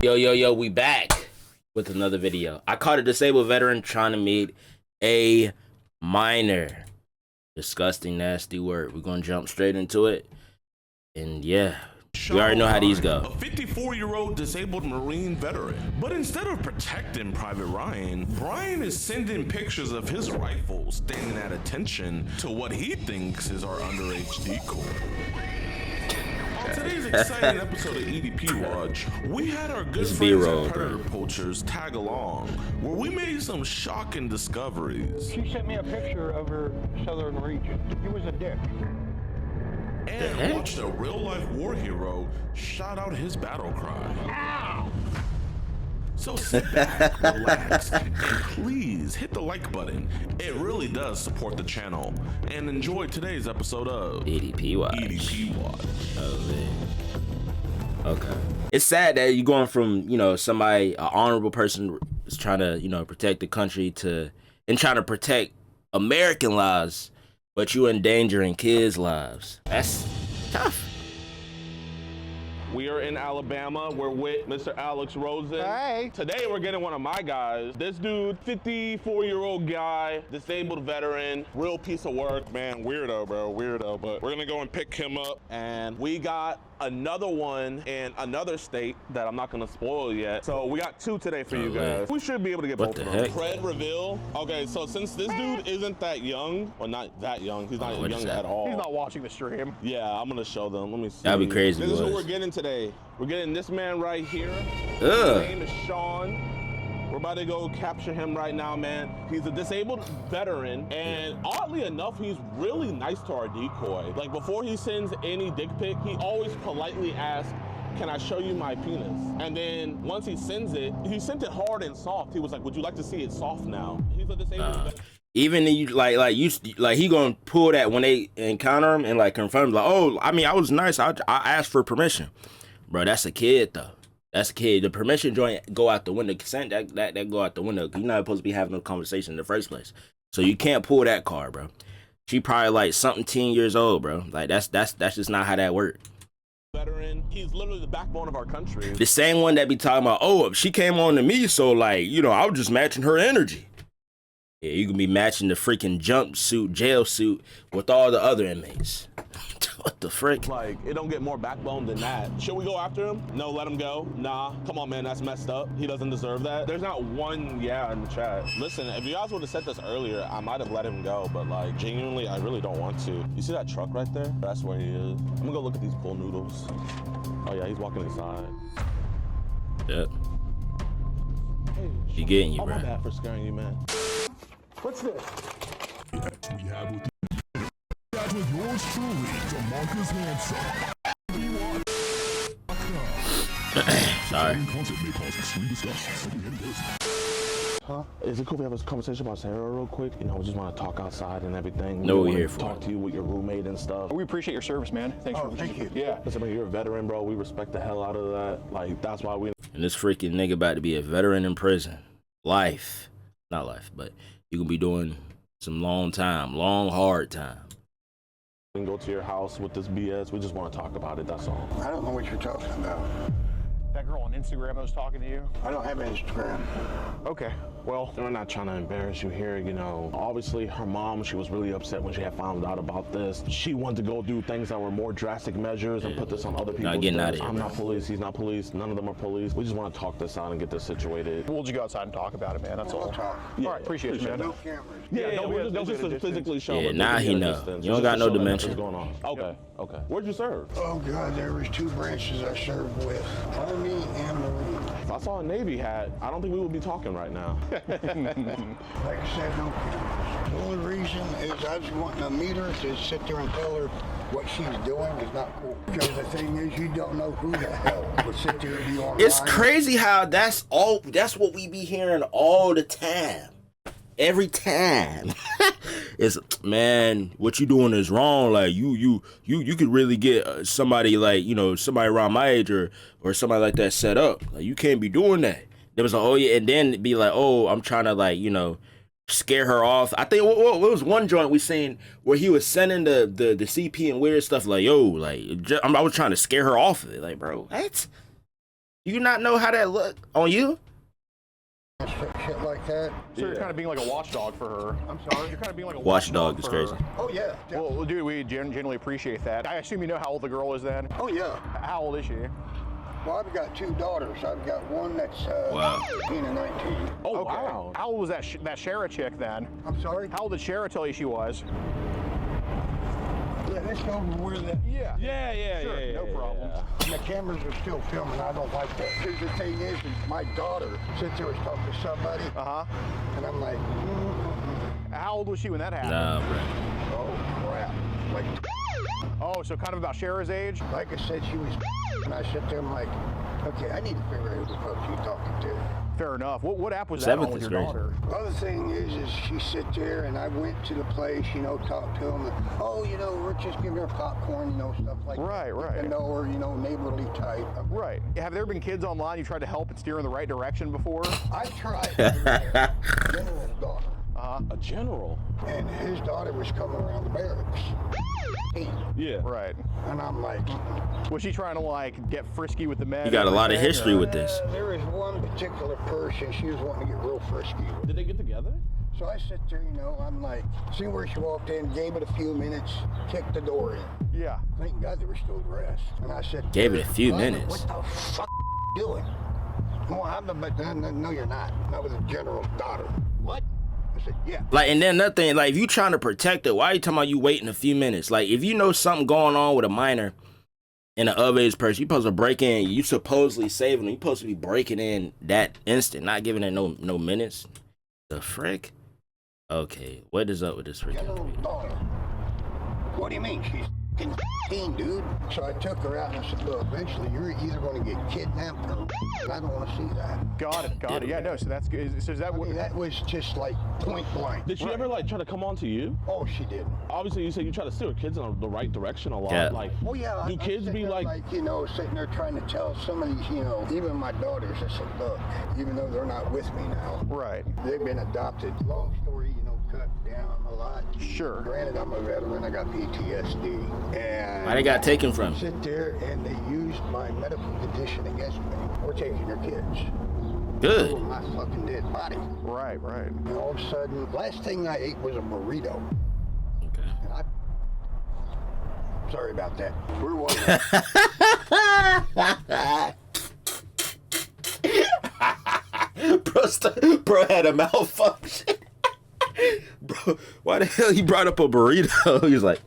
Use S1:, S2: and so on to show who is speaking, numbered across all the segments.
S1: Yo, we back with another video. I caught a disabled veteran trying to meet a minor. Disgusting, nasty word. We're gonna jump straight into it. And yeah, we already know how these go.
S2: A 54-year-old disabled Marine veteran. But instead of protecting Private Ryan, Brian is sending pictures of his rifle standing at attention to what he thinks is our underage decoy. On today's exciting episode of EDP Watch, we had our good friends at Predator Poachers tag along, where we made some shocking discoveries.
S3: She sent me a picture of her southern region. He was a dick.
S2: And watched a real-life war hero shout out his battle cry. Ow! So sit back, relax, and please hit the like button. It really does support the channel. And enjoy today's episode of
S1: EDP Watch.
S2: EDP Watch.
S1: Oh man. Okay. It's sad that you're going from, somebody, an honorable person is trying to, protect the country and trying to protect American lives, but you endangering kids' lives. That's tough.
S2: We are in Alabama. We're with Mr. Alex Rosen.
S3: Hey.
S2: Today we're getting one of my guys. This dude, 54-year-old guy, disabled veteran, real piece of work. Man, weirdo, bro, weirdo. But we're gonna go and pick him up. And we got another one in another state that I'm not gonna spoil yet. So we got two today for you guys. We should be able to get both of them. Fred Reveal. Okay, so since this dude isn't that young, or not that young, he's not young at all.
S3: He's not watching the stream.
S2: Yeah, I'm gonna show them. Let me see.
S1: That'd be crazy.
S2: This is what we're getting today. We're getting this man right here. His name is Sean. We're about to go capture him right now, man. He's a disabled veteran, and oddly enough, he's really nice to our decoy. Like, before he sends any dick pic, he always politely asks, "Can I show you my penis?" And then once he sends it, he sent it hard and soft. He was like, "Would you like to see it soft now?" He's a disabled veteran.
S1: Even you he gonna pull that when they encounter him and confirm I was nice. I asked for permission, bro. That's a kid though. That's a kid. The permission joint go out the window. Consent that go out the window. You're not supposed to be having no conversation in the first place, so you can't pull that card, bro. She probably something 10 years old, bro. That's just not how that works.
S2: Veteran, he's literally the backbone of our country.
S1: The same one that be talking about, oh, she came on to me, so I was just matching her energy. Yeah, you can be matching the freaking jumpsuit, jail suit with all the other inmates. What the frick?
S2: It don't get more backbone than that. Should we go after him? No, let him go. Nah, come on, man, that's messed up. He doesn't deserve that. There's not one yeah in the chat. Listen, if you guys would have said this earlier, I might have let him go, but genuinely, I really don't want to. You see that truck right there? That's where he is. I'm gonna go look at these pool noodles. Oh yeah, he's walking inside.
S1: Yep.
S2: Hey,
S1: he getting you, bro.
S2: My bad for scaring you, man.
S3: What's this?
S4: We have with yours truly, DeMarcus Hanson.
S1: Sorry.
S4: Content may cause extreme discussion.
S2: Huh? Is it cool if we have a conversation about Sarah real quick? We just want to talk outside and everything.
S1: No, we're here for
S2: talk to you with your roommate and stuff.
S3: We appreciate your service, man. Thanks for
S2: thank you.
S3: Yeah.
S2: Listen, man, you're a veteran, bro. We respect the hell out of that. That's why we.
S1: And this freaking nigga about to be a veteran in prison. Not life, but you gonna be doing some long, hard time.
S2: We can go to your house with this BS. We just want to talk about it, that's all.
S5: I don't know what you're talking about.
S3: That girl on Instagram that was talking to you?
S5: I don't have Instagram.
S3: Okay, well.
S2: We're not trying to embarrass you here, Obviously, her mom, she was really upset when she had found out about this. She wanted to go do things that were more drastic measures and put this on other people.
S1: Not getting out of here.
S2: I'm not police, he's not police, none of them are police. We just want to talk this out and get this situated.
S3: We'll just go outside and talk about it, man, that's all.
S5: We'll talk.
S3: All right, appreciate it, man.
S5: No cameras.
S2: Yeah, we'll just physically show.
S1: Yeah, now he know. You don't got no dimension.
S2: What's going on? Okay. Where'd you serve?
S5: Oh God, there was two branches I served with, Army and Marine.
S2: If I saw a Navy hat, I don't think we would be talking right now.
S5: Like I said, no cameras. The only reason is I was wanting to meet her to sit there and tell her what she's doing is not cool. Because the thing is, you don't know who the hell would sit there and be online.
S1: It's crazy how that's what we be hearing all the time. Every time. It's, man, what you doing is wrong. You could really get somebody somebody around my age or somebody like that set up. You can't be doing that. There was and then it'd be I'm trying to scare her off. I think what was one joint we seen where he was sending the CP and weird stuff I was trying to scare her off of it. Bro, what? Do you not know how that look on you?
S5: Shit like that.
S6: So you're kind of being like a watchdog for her. I'm sorry. You're kind of being like a
S1: Watchdog is
S6: for
S1: crazy.
S6: her.
S5: Oh yeah.
S6: Well, dude, we genuinely appreciate that. I assume you know how old the girl is then.
S5: Oh yeah.
S6: How old is she?
S5: Well, I've got 2 daughters. I've got one that's 18 and 19.
S2: Oh,
S6: Okay.
S2: wow.
S6: How old was that Shara chick then?
S5: I'm sorry?
S6: How old did Shara tell you she was?
S5: Yeah, let's go over where the,
S6: Yeah. Sure, no problem.
S5: the cameras are still filming. I don't like that. Because the thing is my daughter sits there and talking to somebody.
S6: Uh-huh.
S5: And I'm like,
S6: How old was she when that happened?
S1: Nah, bro.
S5: oh crap. Like,
S6: Oh, so kind of about Shara's age?
S5: like I said, she was and I sit there and I'm like, okay, I need to figure out who the fuck she's talking to.
S6: Fair enough. What app was that on
S1: 7th
S6: with
S1: is
S6: your
S1: great.
S6: daughter?
S5: The other thing is she sit there and I went to the place, you know, talked to them. And, oh, you know, we're just giving her popcorn, you know, stuff like that.
S6: Right.
S5: I know her, you know, neighborly type.
S6: Right. Have there been kids online you tried to help and steer in the right direction before?
S5: I tried. General's daughter.
S2: A general.
S5: And his daughter was coming around the barracks.
S2: Yeah.
S6: Right.
S5: And I'm like,
S6: Was she trying to like get frisky with the men?
S1: You got a lot of history with this.
S5: there was one particular person, she was wanting to get real frisky.
S2: Did they get together?
S5: So I sit there, you know, I'm like, see where she walked in, gave it a few minutes, kicked the door in.
S6: Yeah.
S5: Thank God they were still dressed. And I said,
S1: Gave it a few
S5: "Mama,
S1: minutes.
S5: What the fuck you doing? Well, no, you're not. That was a general's daughter. What? I said, yeah.
S1: Like, and then another thing, like, if you trying to protect her, why are you talking about you waiting a few minutes? Like, if you know something going on with a minor and an of-age person, you supposed to break in, you supposedly saving them, you supposed to be breaking in that instant, not giving it no minutes. The frick? Okay, what is up with this freaking?
S5: General's daughter. What do you mean? She's 15, dude. So I took her out and I said, look, eventually you're either going to get kidnapped or and I don't want to see that.
S6: Got it. Yeah, no, so that's good. So is that
S5: I
S6: what?
S5: mean, that was just like point blank.
S2: Did she ever like try to come on to you?
S5: Oh, she did.
S2: Obviously, you said you try to steer your kids in the right direction a lot.
S1: Yeah.
S2: Like,
S5: Oh, yeah.
S2: do
S5: I'm
S2: kids
S5: sitting
S2: be
S5: there
S2: like,
S5: you know, sitting there trying to tell some of these, you know, even my daughters, I said, look, even though they're not with me now,
S6: Right.
S5: they've been adopted. Long story, you know, cut down a lot.
S6: Sure.
S5: Granted, I'm a veteran. I got PTSD. And
S1: Why they got taken from?
S5: sit there and they used my medical condition against me. We're taking your kids.
S1: Good.
S5: My fucking dead body.
S6: Right.
S5: And all of a sudden, last thing I ate was a burrito.
S1: Okay.
S5: And I... Sorry about that. Where was I?
S1: Bro had a malfunction. Bro, why the hell he brought up a burrito? He was like,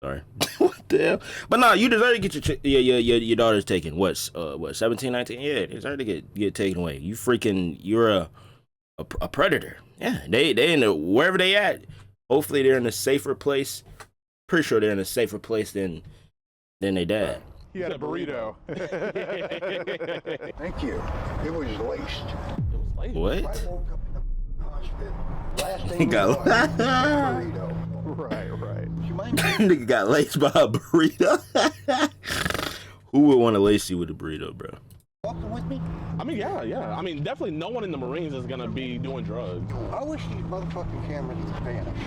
S1: sorry. What the hell? But no, you deserve to get your daughter's taken. What, 17, 19? Yeah, they deserve to get taken away. You're a predator. Yeah, they in the, wherever they at, hopefully they're in a safer place. Pretty sure they're in a safer place than they dad.
S6: He had a burrito.
S5: Thank you. It was laced. I
S1: What?
S5: woke up in the hospital. Last
S1: He
S5: thing
S1: got
S5: burrito.
S6: Right.
S5: You mind?
S1: Nigga got laced by a burrito. Who would want to lace you with a burrito, bro?
S5: Walking with me?
S2: I mean, yeah. I mean, definitely no one in the Marines is gonna be doing drugs.
S5: I wish these motherfucking cameras would vanish.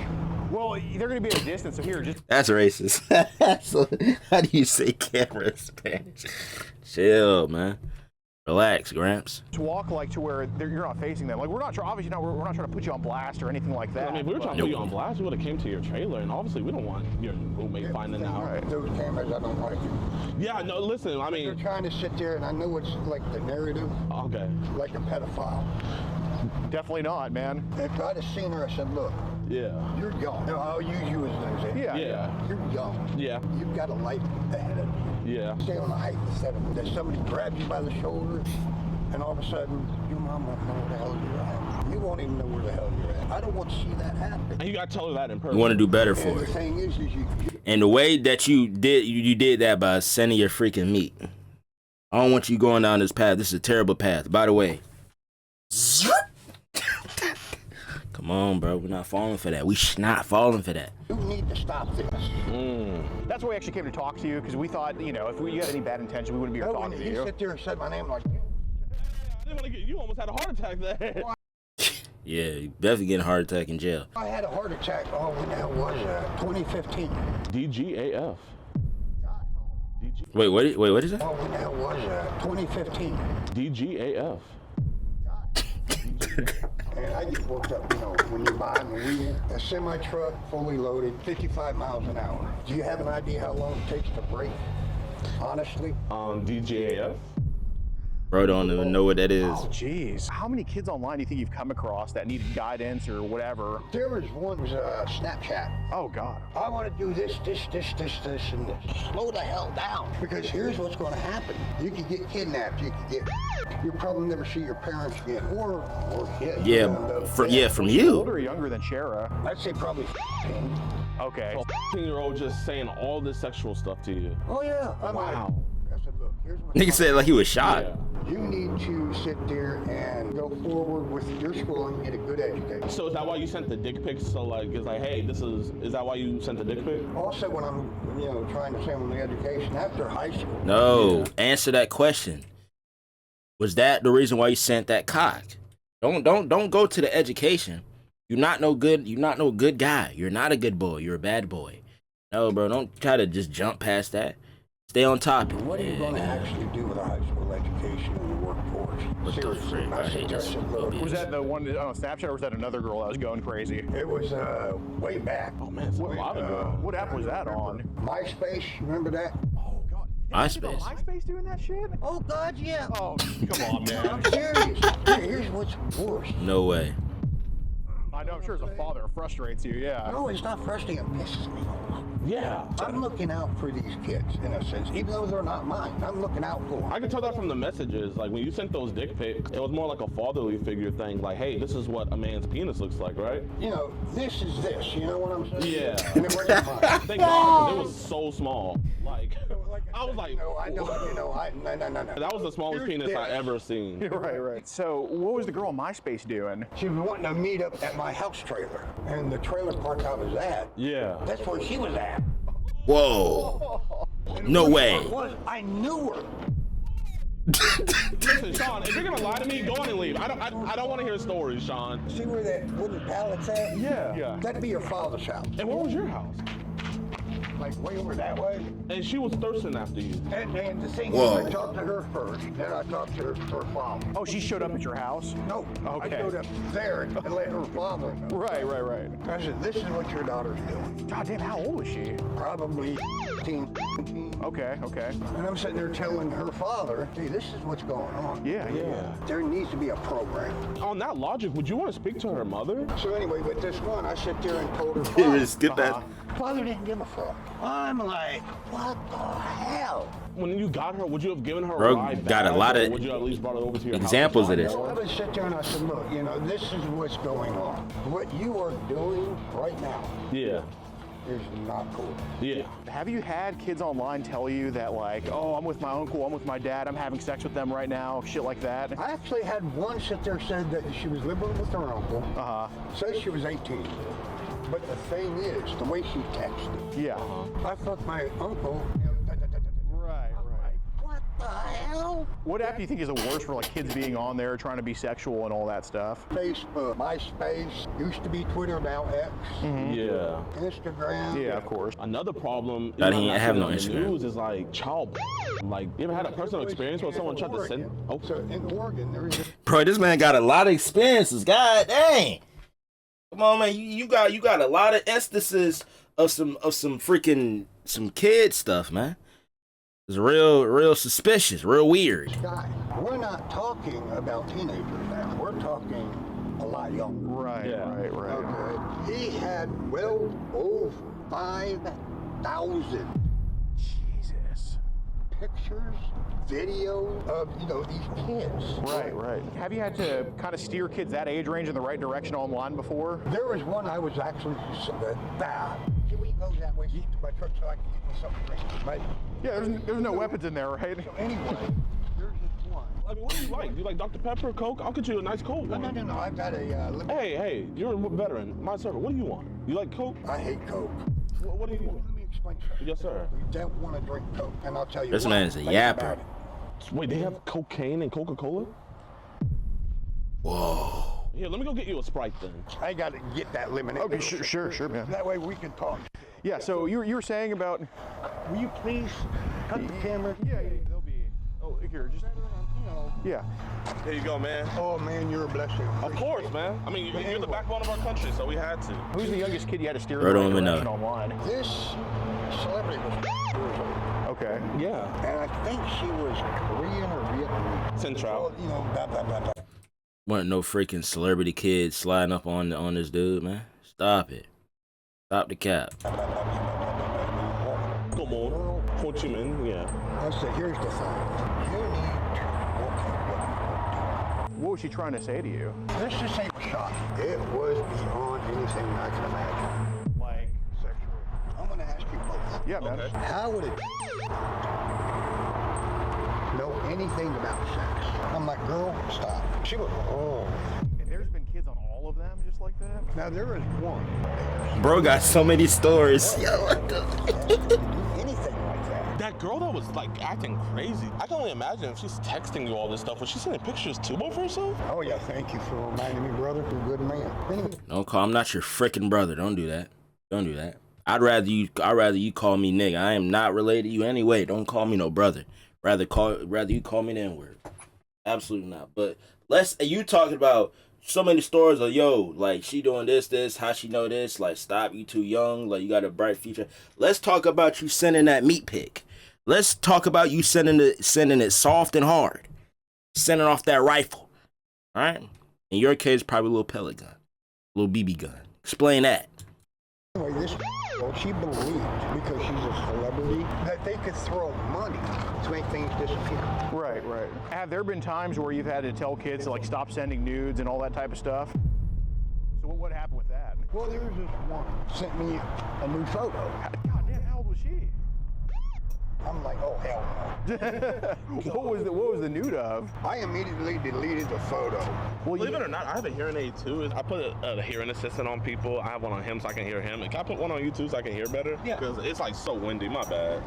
S6: Well, they're going to be at a distance, so here, just
S1: That's racist. So, how do you say camera in Spanish? Chill, man. Relax, Gramps.
S6: walk like to where you're not facing them. Like we're not obviously not we're not trying to put you on blast or anything like that.
S2: I mean, if we were trying to put you on blast, we would have came to your trailer, and obviously we don't want your roommate finding out.
S6: Right.
S5: Those cameras, I don't like it.
S2: Yeah, no, listen, I
S5: They're
S2: mean,
S5: trying to sit there, and I know it's like the narrative,
S2: okay.
S5: like a pedophile.
S6: Definitely not, man.
S5: If I'd have seen her, I said, look,
S2: Yeah.
S5: you're young. No, I'll use you as an example.
S6: Yeah.
S2: Yeah.
S5: You're young.
S2: Yeah.
S5: You've got a life ahead of you.
S2: Yeah.
S5: Stay on the height instead of that somebody grabs you by the shoulder, and all of a sudden, your mom won't know where the hell you're at. You won't even know where the hell you're at. I don't want to see that happen.
S2: And you gotta tell her that in person.
S1: You want to do better
S5: And
S1: for
S5: the
S1: her.
S5: thing is you
S1: And the way that you did that by sending your freaking meat. I don't want you going down this path. This is a terrible path. By the way. Come on, bro. We're not falling for that. We not falling for that.
S5: you need to stop this.
S6: That's why we actually came to talk to you because we thought, you know, if you had any bad intention, we wouldn't be here
S5: No,
S6: talking
S5: when
S6: to
S5: he
S6: you.
S5: sit there and said my name like,
S2: I didn't want to get you. Almost had a heart attack there.
S1: Yeah, you definitely getting a heart attack in jail.
S5: I had a heart attack. Oh, when the hell was that? 2015.
S2: DGAF.
S1: Wait, what is it?
S5: Oh, when the hell was that? 2015.
S2: DGAF.
S5: And I get worked up, you know, when you're buying a semi-truck, fully loaded, 55 miles an hour. Do you have an idea how long it takes to brake? Honestly?
S2: DGAF?
S1: Bro, don't even know what that is.
S6: Oh, jeez. How many kids online do you think you've come across that needed guidance or whatever?
S5: There was one, was a Snapchat.
S6: Oh, God.
S5: I want to do this, and this. Slow the hell down. Because here's what's going to happen. You could get kidnapped. You could get... You'll probably never see your parents again. Or kids.
S1: Yeah, from you.
S6: Older or younger than Shara?
S5: I'd say probably 15.
S6: Okay.
S2: So 15-year-old just saying all this sexual stuff to you.
S5: Oh, yeah.
S2: Wow.
S5: I said, look, here's what
S1: Nigga said like he was shot.
S2: Yeah.
S5: you need to sit there and go forward with your school and get a good education.
S2: So is that why you sent the dick pics? So like, it's like, hey, is that why you sent the dick pic?
S5: Also, when I'm, trying to say on the education after high school.
S1: No, answer that question. Was that the reason why you sent that cock? Don't go to the education. You're not no good guy. You're not a good boy. You're a bad boy. No, bro, don't try to just jump past that. Stay on topic.
S5: What are you going to actually do with a high school education in the workforce?
S1: What the frick? I hate this.
S6: Was that the one on Snapchat, or was that another girl that was going crazy?
S5: It was way back.
S2: Oh man, it's a lot ago.
S6: What app was that on?
S5: MySpace, remember that?
S6: Oh God.
S1: MySpace.
S6: MySpace doing that shit?
S5: Oh God, yeah.
S6: Oh, come on, man.
S5: I'm serious. Here's what's worse.
S1: No way.
S6: I know, I'm sure as a father it frustrates you, yeah.
S5: No, it's not frustrating. It pisses me off.
S2: Yeah.
S5: I'm looking out for these kids, in a sense. Even though they're not mine, I'm looking out for them.
S2: I can tell that from the messages. Like when you sent those dick pics, it was more like a fatherly figure thing. Like, hey, this is what a man's penis looks like, right?
S5: This is this. You know what I'm saying?
S2: Yeah.
S5: And it wasn't mine.
S2: Thank God, 'cause it was so small. Like, I was like,
S5: no.
S2: that was the smallest penis I ever seen.
S6: Right. So what was the girl on MySpace doing?
S5: She was wanting to meet up at my house trailer. And the trailer park I was at,
S2: Yeah.
S5: that's where she was at.
S1: Whoa. No way.
S5: I knew her.
S2: Listen, Sean, if you're gonna lie to me, go on and leave. I don't want to hear stories, Sean.
S5: See where that wooden pallet's at?
S2: Yeah.
S5: That'd be your father's house.
S2: And where was your house?
S5: Like way over that way.
S2: And she was thirsting after you.
S5: And the thing
S1: Whoa.
S5: is, I talked to her first, then I talked to her father.
S6: Oh, she showed up at your house?
S5: No,
S6: Okay.
S5: I showed up there and let her father know.
S6: Right.
S5: I said, this is what your daughter's doing.
S6: God damn, how old was she?
S5: Probably 15.
S6: Okay.
S5: And I'm sitting there telling her father, hey, this is what's going on.
S6: Yeah.
S5: There needs to be a program.
S2: On that logic, would you want to speak to her mother?
S5: So anyway, with this one, I sit there and told her
S1: He
S5: father.
S1: just get that.
S5: Father didn't give a fuck. I'm like, what the hell?
S2: When you got her, would you have given her
S1: Bro,
S2: a ride
S1: got
S2: back,
S1: a lot
S2: or
S1: of
S2: would you at least brought it over to your
S1: examples
S2: house?
S1: of this.
S5: I would sit there and I said, look, this is what's going on. What you are doing right now
S2: Yeah.
S5: is not cool.
S2: Yeah.
S6: Have you had kids online tell you that, like, oh, I'm with my uncle, I'm with my dad, I'm having sex with them right now, shit like that?
S5: I actually had one sit there said that she was living with her uncle. Says she was 18. But the thing is, the way she texted,
S6: Yeah.
S5: I fucked my uncle.
S6: Right.
S5: What the hell?
S6: What app do you think is the worst for, like, kids being on there trying to be sexual and all that stuff?
S5: Facebook, MySpace, used to be Twitter, now X,
S2: Yeah.
S5: Instagram.
S6: Yeah, of course.
S2: Another problem
S1: That he ain't have no
S2: in the
S1: Instagram.
S2: news is like child. Like, you ever had a personal experience where someone tried to send? Oh,
S5: So in Oregon, there is
S1: Bro, this man got a lot of experiences. God dang. Come on, man. You got a lot of instances of some kid stuff, man. It's real suspicious, real weird.
S5: guy. We're not talking about teenagers now. We're talking a lot younger.
S6: Right.
S5: Okay. He had well over 5,000
S6: Jesus.
S5: pictures, videos of these kids.
S6: Right. Have you had to kind of steer kids that age range in the right direction online before?
S5: There was one I was actually can we go that way to my truck so I can get me something to drink? Right?
S6: Yeah, there's no weapons in there, right?
S5: So anyway, there's this one.
S2: I mean, what do you like? Do you like Dr. Pepper, Coke? I'll get you a nice Coke.
S5: No. I've got a limit.
S2: Hey, you're a veteran. My circle. What do you want? You like Coke?
S5: I hate Coke.
S2: What do you want?
S5: Let me explain something.
S2: Yes, sir.
S5: You don't want to drink Coke, and I'll tell you
S1: This
S5: why.
S1: man is a
S5: Think
S1: yapper.
S5: about it.
S2: Wait, they have cocaine and Coca-Cola?
S1: Whoa.
S2: Here, let me go get you a Sprite then.
S5: I got to get that lemonade.
S6: Okay, sure, man.
S5: That way we can talk.
S6: Yeah, so you were saying about...
S5: Will you please cut the camera.
S6: Yeah, they'll be. Oh, here, just yeah.
S2: There you go, man.
S5: Oh man, you're a blessing.
S2: Of course, man. I mean, you're the backbone of our country, so we had to.
S6: Who's the youngest kid you had to steer
S1: Bro,
S6: in the
S1: don't
S6: right
S1: even
S6: direction
S1: know.
S6: online?
S5: This celebrity was years old.
S6: Okay.
S2: Yeah.
S5: And I think she was Korean or Vietnamese.
S2: Central.
S5: You know, blah, blah, blah, blah.
S1: Wasn't no freaking celebrity kid sliding up on this dude, man. Stop it. Stop the cap.
S2: Come on. Ho Chi Minh, yeah.
S5: I said, here's the thing. You need to look at what
S6: What was she trying to say to you?
S5: you do. This just ain't a shot. It was beyond anything I can imagine.
S6: Like
S5: Sexually. I'm going to ask you both.
S6: yeah, man.
S2: Okay.
S5: How would it know anything about sex? I'm like, girl, stop. She was, oh.
S6: And there's been kids on all of them just like that.
S5: Now there is one.
S1: Bro got so many stories. Yo, what the?
S5: Anything like that.
S2: That girl that was like acting crazy. I can only imagine if she's texting you all this stuff. Was she sending pictures too of herself?
S5: Oh yeah, thank you for reminding me, brother. You're a good man. Anyway,
S1: I'm not your freaking brother. Don't do that. Don't do that. I'd rather you call me nigga. I am not related to you anyway. Don't call me no brother. Rather you call me the N-word. Absolutely not. But you talking about so many stories of like she doing this, how she know this, like stop, you too young, like you got a bright future. Let's talk about you sending that meat pic. Let's talk about you sending it soft and hard. Sending off that rifle. Alright? In your case, probably a little pellet gun. A little BB gun. Explain that.
S5: anyway, this she believed because she's a celebrity that they could throw money to make things disappear.
S6: Right, right. Have there been times where you've had to tell kids to like stop sending nudes and all that type of stuff? So what would happen with that?
S5: Well, there's this one sent me a new photo.
S6: God damn, how old was she?
S5: I'm like, oh hell no.
S6: What was the nude of?
S5: I immediately deleted the photo.
S6: Well,
S2: Believe it or not, I have a hearing aid too. I put a hearing assistant on people. I have one on him so I can hear him. Can I put one on you too so I can hear better?
S5: Yeah.
S2: Because it's like so windy. My bad.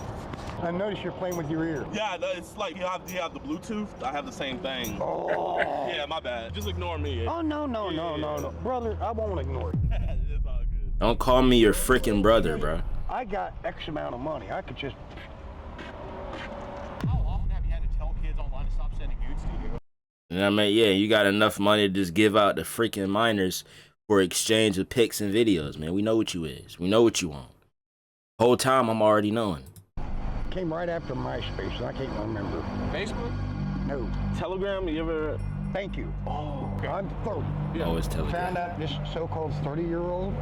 S5: I noticed you're playing with your ear.
S2: Yeah, it's like you have the Bluetooth. I have the same thing.
S5: Oh.
S2: Yeah, my bad. Just ignore me.
S5: Oh no. Brother, I won't ignore it.
S2: It's all good.
S1: Don't call me your freaking brother, bro.
S5: I got X amount of money. I could just
S6: How often have you had to tell kids online to stop sending nudes to you?
S1: And I mean, yeah, you got enough money to just give out the freaking minors for exchange of pics and videos, man. We know what you is. We know what you want. Whole time I'm already knowing.
S5: came right after MySpace, and I can't remember.
S6: Facebook?
S5: No.
S2: Telegram, you ever?
S5: Thank you.
S6: Oh,
S5: I'm 30.
S1: Always Telegram.
S5: Found out this so-called 30-year-old.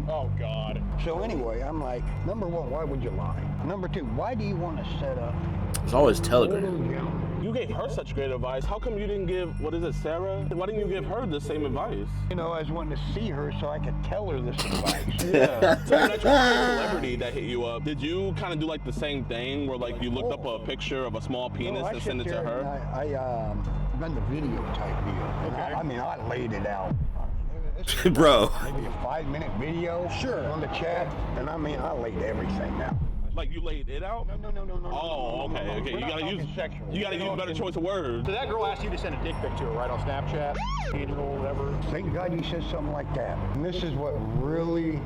S6: oh God.
S5: So anyway, I'm like, number one, why would you lie? Number two, why do you want to set up
S1: It's always
S5: older
S1: Telegram.
S5: gentlemen?
S2: You gave her such great advice. How come you didn't give, what is it, Sarah? Why didn't you give her the same advice?
S5: You know, I was wanting to see her so I could tell her this advice.
S2: Yeah. So that celebrity that hit you up, did you kind of do like the same thing where like you looked up a picture of a small penis
S5: I
S2: and
S5: sit
S2: sent it to
S5: there
S2: her?
S5: and I run the video type deal.
S6: Okay.
S5: I mean, I laid it out. It's
S1: Bro.
S5: maybe a 5-minute video on the chat, and I mean, I laid everything out.
S2: Like you laid it out?
S5: No.
S2: Oh, okay.
S5: We're
S2: You
S5: not
S2: gotta
S5: talking
S2: use
S5: sexual.
S2: you gotta
S5: We're
S2: use better
S5: talking-
S2: choice of words.
S6: So that girl asked you to send a dick pic to her, right, on Snapchat, 18-year-old, whatever.
S5: Thank God you said something like that. And this is what really,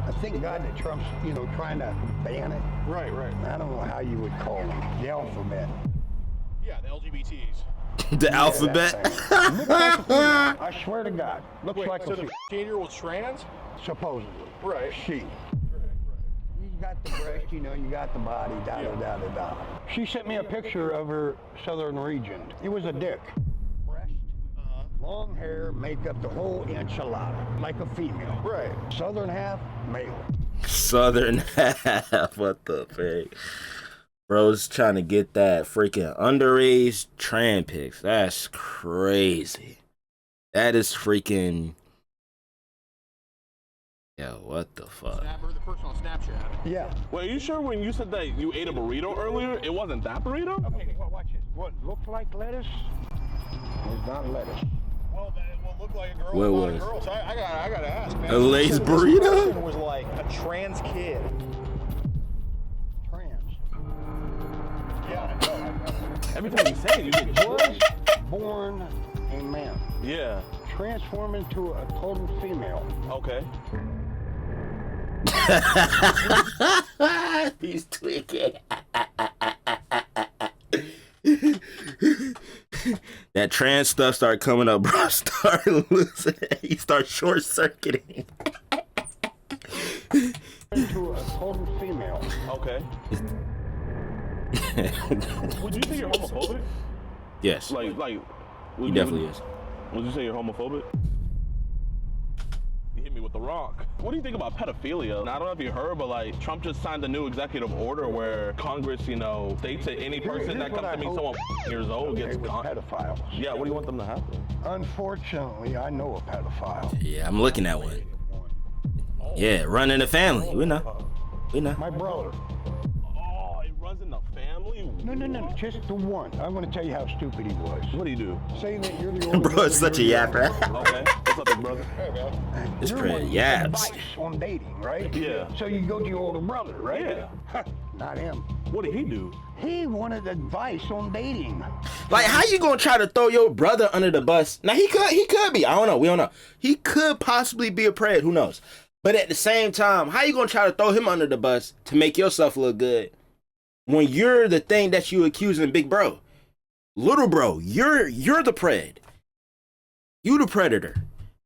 S5: I thank God that Trump's, trying to ban it.
S6: Right.
S5: I don't know how you would call it. The alphabet.
S6: Yeah, the LGBTs.
S1: The alphabet.
S5: That thing. Looks like a female. I swear to God. Looks
S6: Wait,
S5: like
S6: so
S5: a
S6: the 18-year-old's trans?
S5: supposedly.
S6: Right.
S5: She. You got the breast, you got the body, da. She sent me a picture of her southern region. It was a dick. Breast, long hair, makeup, the whole enchilada, like a female.
S6: Right.
S5: Southern half, male.
S1: Southern half. What the frig? Bro's trying to get that freaking underage trans pics. That's crazy. That is freaking. Yo, what the fuck?
S6: The person on Snapchat.
S5: Yeah.
S2: Wait, are you sure when you said that you ate a burrito earlier, it wasn't that burrito?
S5: Okay, well, watch this. What looked like lettuce was not lettuce.
S6: Well, then it will look like a girl.
S1: What
S6: not
S1: was?
S6: a girl. So I gotta ask, man.
S1: A Lay's
S6: This
S1: burrito?
S6: person was like a trans kid.
S5: Trans.
S6: Yeah, I know.
S2: Every time you say it, you get
S5: Was
S2: chills.
S5: born a man.
S2: Yeah.
S5: Transform into a total female.
S2: Okay.
S1: He's tweaking. That trans stuff start coming up, bro. Start losing it. He start short circuiting.
S5: Into a total female.
S2: Okay. Would you say you're homophobic?
S1: Yes.
S2: Like,
S1: He definitely is.
S2: Would you say you're homophobic? You hit me with the rock. What do you think about pedophilia? And I don't know if you heard, but like Trump just signed a new executive order where Congress, you know, states that any person that comes to meet someone years old gets
S5: pedophiles.
S2: Yeah, what do you want them to happen?
S5: Unfortunately, I know a pedophile.
S1: Yeah, I'm looking at one. Yeah, running the family. We know. We know.
S5: My brother.
S2: Oh, it runs in the family?
S5: No, just the one. I'm going to tell you how stupid he was.
S2: What do you do?
S5: Saying that you're the only
S1: Bro, it's such a yapper.
S2: Okay. What's up, big brother?
S1: It's
S5: You're
S1: pretty
S5: one with
S1: yaps.
S5: advice on dating, right?
S2: Yeah.
S5: So you go to your older brother, right?
S2: Yeah.
S5: Not him.
S2: What did he do?
S5: He wanted advice on dating.
S1: Like, how you gonna try to throw your brother under the bus? Now he could be. I don't know. We don't know. He could possibly be a pred. Who knows? But at the same time, how you gonna try to throw him under the bus to make yourself look good when you're the thing that you accusing big bro, little bro? You're the pred. You the predator.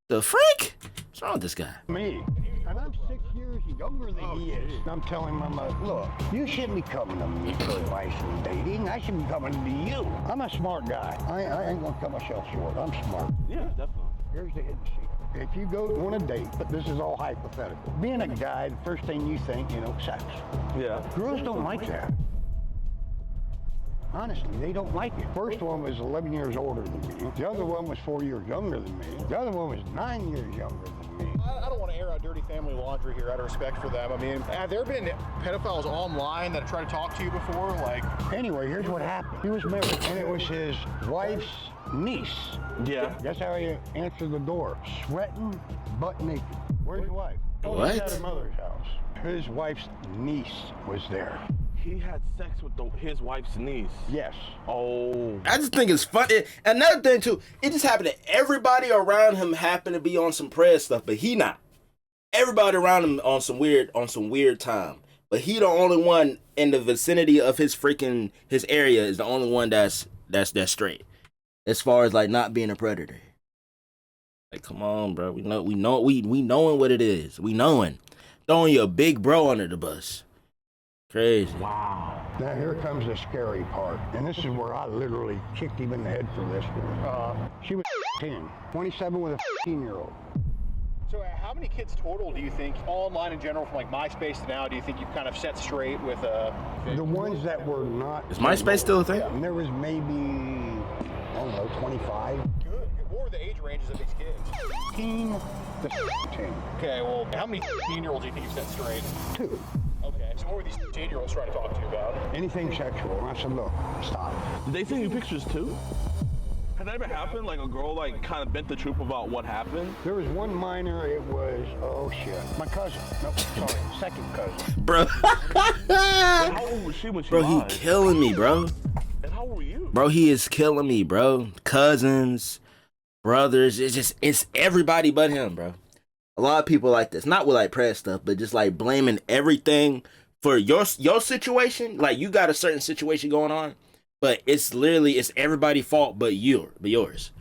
S1: The freak? What's wrong with this guy?
S5: Me. And I'm 6 years younger than he is. I'm telling my mother, look, you shouldn't be coming to me for advice on dating. I should be coming to you. I'm a smart guy. I ain't gonna cut myself short. I'm smart.
S2: Yeah, definitely.
S5: Here's the hidden secret. If you go on a date, but this is all hypothetical. Being a guy, the first thing you think, sex.
S2: Yeah.
S5: Girls don't like that. Honestly, they don't like it. First one was 11 years older than me. The other one was 4 years younger than me. The other one was 9 years younger than me.
S6: I don't want to air out dirty family laundry here out of respect for them. I mean, have there been pedophiles online that have tried to talk to you before? Like,
S5: anyway, here's what happened. He was married, and it was his wife's niece.
S2: Yeah.
S5: Guess how he answered the door? Sweating, butt naked. Where's your wife?
S1: What?
S5: He's at her mother's house. His wife's niece was there.
S2: He had sex with his wife's niece.
S5: Yes.
S2: Oh.
S1: I just think it's funny. Another thing too, it just happened that everybody around him happened to be on some prayer stuff, but he not. Everybody around him on some weird time, but he the only one in the vicinity of his area is the only one that's straight. As far as like not being a predator. Like, come on, bro. We knowing what it is. We knowing. Throwing your big bro under the bus. Crazy.
S2: Wow.
S5: Now here comes the scary part, and this is where I literally kicked him in the head for this one. She was 10, 27 with a 15-year-old.
S6: so how many kids total do you think, online in general, from like MySpace to now, do you think you've kind of set straight with
S5: The ones that were not.
S1: Is MySpace still a thing?
S5: And there was maybe, I don't know, 25.
S6: Good. What were the age ranges of these kids?
S5: 15 to 10.
S6: Okay, well, how many 15-year-olds do you think you've set straight?
S5: 2.
S6: Okay, so what were these 15-year-olds trying to talk to you about?
S5: Anything sexual. And I said, look, stop.
S2: Did they send you pictures too? Has that ever happened? Like a girl like kind of bent the truth about what happened?
S5: There was one minor, it was, oh shit, my cousin. No, sorry, second cousin.
S1: Bro.
S2: How old was she when she
S1: Bro, he
S2: lied?
S1: killing me, bro.
S2: And how old were you?
S1: Bro, he is killing me, bro. Cousins, brothers, it's everybody but him, bro. A lot of people like this, not with like press stuff, but just like blaming everything for your situation. Like you got a certain situation going on, but it's everybody's fault but yours.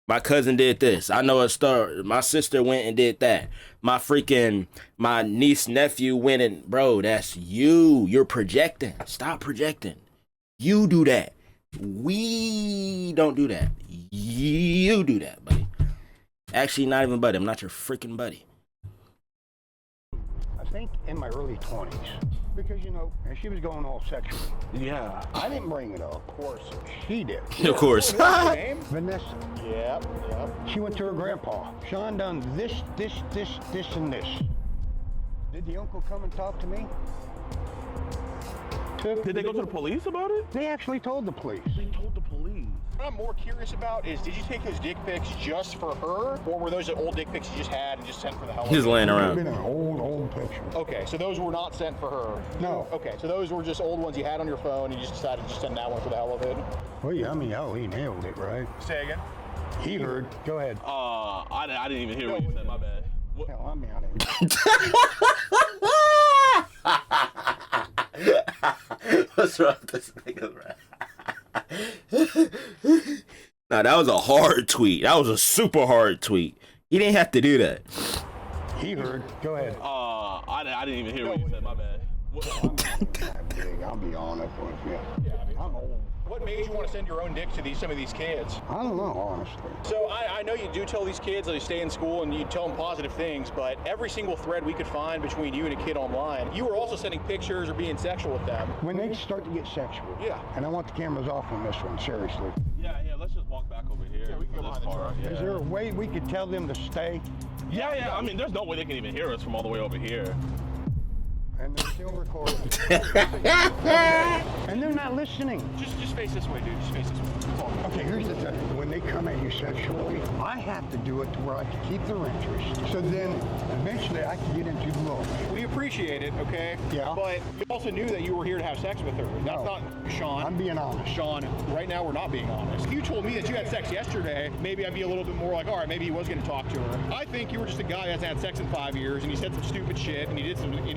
S1: My cousin did this. I know a story. My sister went and did that. My niece, nephew went and, bro, that's you. You're projecting. Stop projecting. You do that. We don't do that. You do that, buddy. Actually, not even buddy. I'm not your freaking buddy.
S5: I think in my early 20s. Because, and she was going all sexual.
S2: Yeah.
S5: I didn't bring it up. Of course. She did.
S1: Of course.
S6: What's her name?
S5: Vanessa.
S6: Yep.
S5: She went to her grandpa. Sean done this, and this. Did the uncle come and talk to me?
S2: Did they go to the police about it?
S5: They actually told the police.
S2: They told the police.
S6: What I'm more curious about is, did you take those dick pics just for her, or were those the old dick pics you just had and just sent for the hell of it?
S1: He's laying
S5: It's
S1: around.
S5: been an old picture.
S6: Okay, so those were not sent for her?
S5: No.
S6: Okay, so those were just old ones you had on your phone, and you just decided to just send that one for the hell of it?
S5: Well, yeah, he nailed it, right?
S6: Say again?
S5: He heard. Go ahead.
S2: I didn't even hear what you said. My bad.
S5: Hell, I'm out of here.
S1: What's wrong with this nigga, bro? Nah, that was a hard tweet. That was a super hard tweet. He didn't have to do that.
S5: He heard. Go ahead.
S2: I didn't even hear what you said. My bad.
S5: I'll be honest with you. I'm old.
S6: What made you want to send your own dick to some of these kids?
S5: I don't know, honestly.
S6: So I know you do tell these kids that they stay in school and you tell them positive things, but every single thread we could find between you and a kid online, you were also sending pictures or being sexual with them.
S5: When they start to get sexual.
S6: Yeah.
S5: And I want the cameras off on this one, seriously.
S2: Yeah, let's just walk back over here.
S6: Yeah, we can go behind the truck.
S5: Is there a way we could tell them to stay?
S2: Yeah. I mean, there's no way they can even hear us from all the way over here.
S5: And they're still recording. And they're not listening.
S6: Just face this way, dude. Just face this way.
S5: Okay, here's the thing. When they come at you sexually, I have to do it to where I can keep their interest. So then, eventually, I can get into the role.
S6: We appreciate it, okay?
S5: Yeah.
S6: But you also knew that you were here to have sex with her. That's not Sean.
S5: I'm being honest.
S6: Sean, right now we're not being honest. If you told me that you had sex yesterday, maybe I'd be a little bit more like, all right, maybe he was going to talk to her. I think you were just a guy that's had sex in 5 years, and he said some stupid shit, and he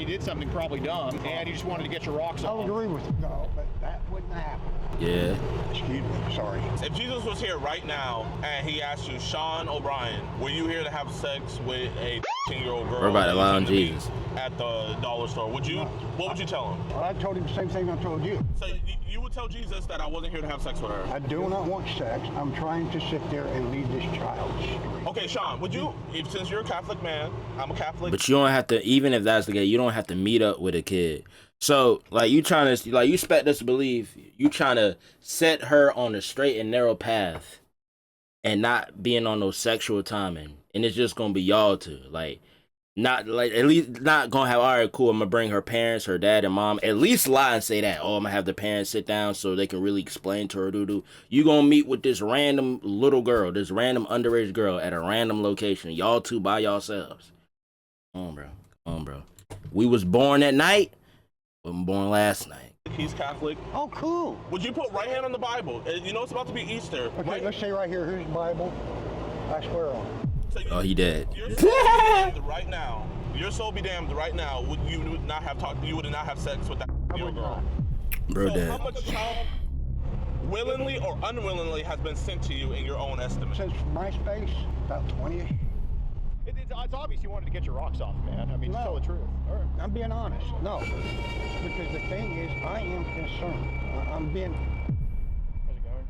S6: did something probably dumb, and you just wanted to get your rocks
S5: I'll
S6: off.
S5: agree with you. No, but that wouldn't happen.
S1: Yeah.
S5: Excuse me, sorry.
S2: If Jesus was here right now and he asked you, Sean O'Brien, were you here to have sex with a 10-year-old girl?
S1: We're about to lie on Jesus.
S2: At the dollar store, what would you tell him?
S5: Well, I told him the same thing I told you.
S2: So you would tell Jesus that I wasn't here to have sex with her?
S5: I do not want sex. I'm trying to sit there and lead this child straight.
S2: Okay, Sean, would you, since you're a Catholic man, I'm a Catholic.
S1: But you don't have to, even if that's the case, you don't have to meet up with a kid. So, like, you expect us to believe you trying to set her on a straight and narrow path and not being on no sexual timing. And it's just going to be y'all two. Like, not, like, at least not going to have, all right, cool, I'm going to bring her parents, her dad and mom. At least lie and say that. Oh, I'm going to have the parents sit down so they can really explain to her, you going to meet with this random little girl, this random underage girl at a random location. Y'all two by yourselves. Come on, bro. Come on, bro. We was born at night. Wasn't born last night.
S2: He's Catholic.
S5: Oh, cool.
S2: Would you put right hand on the Bible? You know it's about to be Easter.
S5: Okay,
S2: right?
S5: let's say right here, here's the Bible. I swear on it.
S2: So
S1: Oh, he dead.
S2: Your soul be damned right now. Your soul be damned right now. You would not have sex with that girl.
S1: Bro
S2: So
S1: dead.
S2: how much child willingly or unwillingly has been sent to you in your own estimate?
S5: Since MySpace, about 20-ish.
S6: It's obvious you wanted to get your rocks off, man. I mean, just tell the truth. All right.
S5: I'm being honest. No. Because the thing is, I am concerned. I'm being...
S6: How's it going?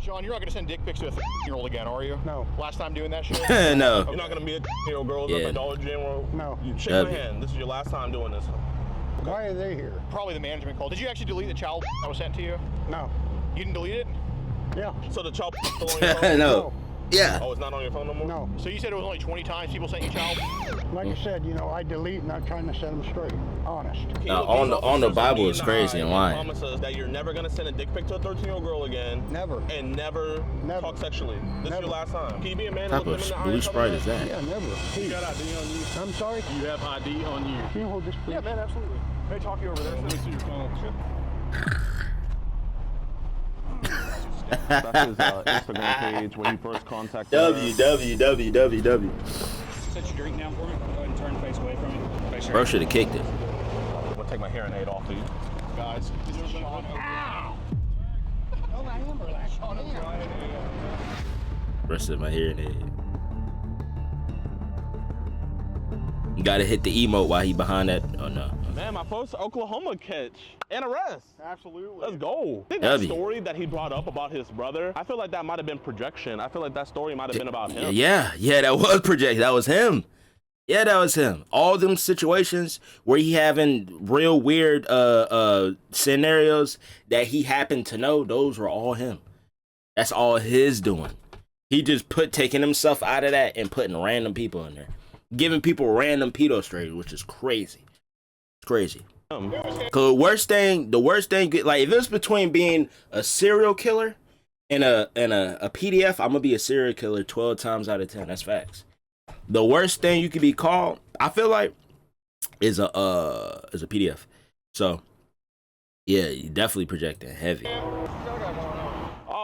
S6: Sean, you're not going to send dick pics to a 13-year-old again, are you?
S5: No.
S6: Last time doing that shit?
S1: No.
S2: You're not gonna be a 10-year-old girl
S1: Yeah.
S2: at the Dollar General.
S5: No.
S2: Shake
S1: That'd
S2: my
S1: be-
S2: hand. This is your last time doing this.
S5: Why are they here?
S6: Probably the management call. Did you actually delete the child that was sent to you?
S5: No.
S6: You didn't delete it?
S5: Yeah.
S2: So the child still on your phone?
S1: No. Yeah.
S2: Oh, it's not on your phone no more?
S5: No.
S6: So you said it was only 20 times people sent you child?
S5: Like I said, I delete and I'm trying to set them straight. Honest.
S1: On the Bible is crazy and lying.
S2: Promise us that you're never gonna send a dick pic to a 13-year-old girl again.
S5: Never.
S2: And never talk sexually. This is
S5: Never.
S2: your last time. Can you be a man?
S1: What
S2: and
S1: type
S2: look them in the
S1: of
S2: eye
S1: blue
S2: and tell
S1: Sprite
S2: them
S1: is
S2: that?
S1: that?
S5: Yeah, never.
S7: You got ID on you?
S5: I'm sorry?
S7: You have ID on you?
S5: Can you hold this, please?
S6: Yeah, man, absolutely. Can I talk to you over there?
S7: Let me see your phone.
S2: That's his Instagram page when he first contacted
S1: www.
S8: Set your drink down for me. Go ahead and turn face away from me. Face
S1: Bro should have kicked it.
S2: I'm gonna take my hearing aid off, dude.
S6: Guys.
S5: Ow! Oh, I am relaxed.
S1: Rest of my hearing aid. You gotta hit the emote while he behind that. Oh no.
S2: Man, my first Oklahoma catch and arrest.
S6: Absolutely.
S2: Let's go. I think that
S1: W.
S2: story that he brought up about his brother, I feel like that might have been projection. I feel like that story might have been about him.
S1: Yeah, that was project. That was him. Yeah, that was him. All them situations where he having real weird scenarios that he happened to know, those were all him. That's all his doing. He just taking himself out of that and putting random people in there. Giving people random pedo strays, which is crazy. It's crazy. Cause the worst thing, like if it's between being a serial killer and a PDF, I'm gonna be a serial killer 12 times out of 10. That's facts. The worst thing you could be called, I feel like, is a PDF. So yeah, you definitely projecting heavy.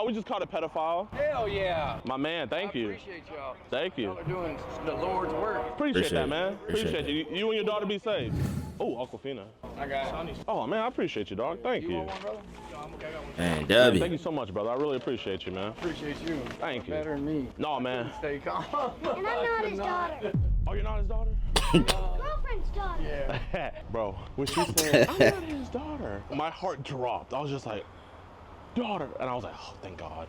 S2: Oh, we just caught a pedophile.
S9: Hell yeah.
S2: My man, thank you.
S9: Appreciate y'all.
S2: Thank you.
S9: Y'all are doing the Lord's work.
S2: Appreciate that, man.
S1: Appreciate
S2: Appreciate you. You and your daughter be safe. Oh, Aquafina.
S9: I got it.
S2: Oh, man, I appreciate you, dog. Thank you.
S9: Want one, brother? No, I'm okay. I got one.
S1: Man,
S2: Man,
S1: W.
S2: thank you so much, brother. I really appreciate you, man.
S9: Appreciate you.
S2: Thank you.
S9: Better than me.
S2: No, man.
S9: Stay calm.
S10: And I'm not his daughter.
S2: Oh, you're not his daughter?
S10: Girlfriend's daughter.
S2: Yeah. Bro, when she said, I'm not his daughter, my heart dropped. I was just like, daughter. And I was like, oh, thank God.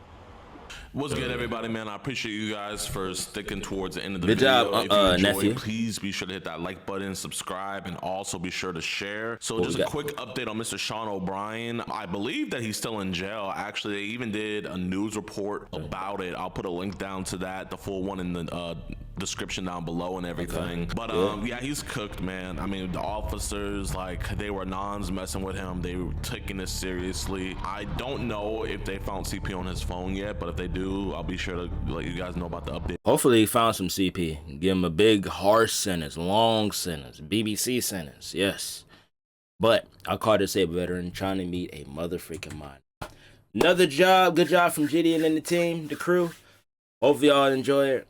S2: What's good, everybody, man? I appreciate you guys for sticking towards the end of the video.
S1: Good job,
S2: if you enjoyed,
S1: nephew.
S2: please be sure to hit that like button, subscribe, and also be sure to share. So just a quick update on Mr. Sean O'Brien. I believe that he's still in jail. Actually, they even did a news report about it. I'll put a link down to that, the full one in the description down below and everything. But yeah, he's cooked, man. I mean, the officers, like, they were nons messing with him. They were taking this seriously. I don't know if they found CP on his phone yet, but if they do, I'll be sure to let you guys know about the update.
S1: Hopefully he found some CP. Give him a big harsh sentence, long sentence, BBC sentence, yes. But I call this a veteran trying to meet a motherfucking mind. Another job, good job from JiDion and the team, the crew. Hopefully y'all enjoy it.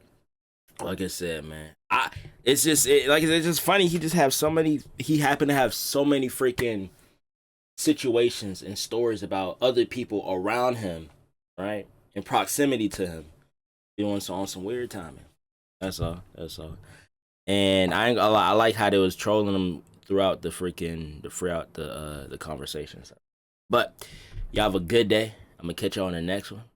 S1: Like I said, man, it's just funny. He happened to have so many freaking situations and stories about other people around him, right, in proximity to him, doing on some weird timing. That's all. And I ain't gonna lie, I like how they was trolling him throughout the conversations. But y'all have a good day. I'm gonna catch y'all on the next one.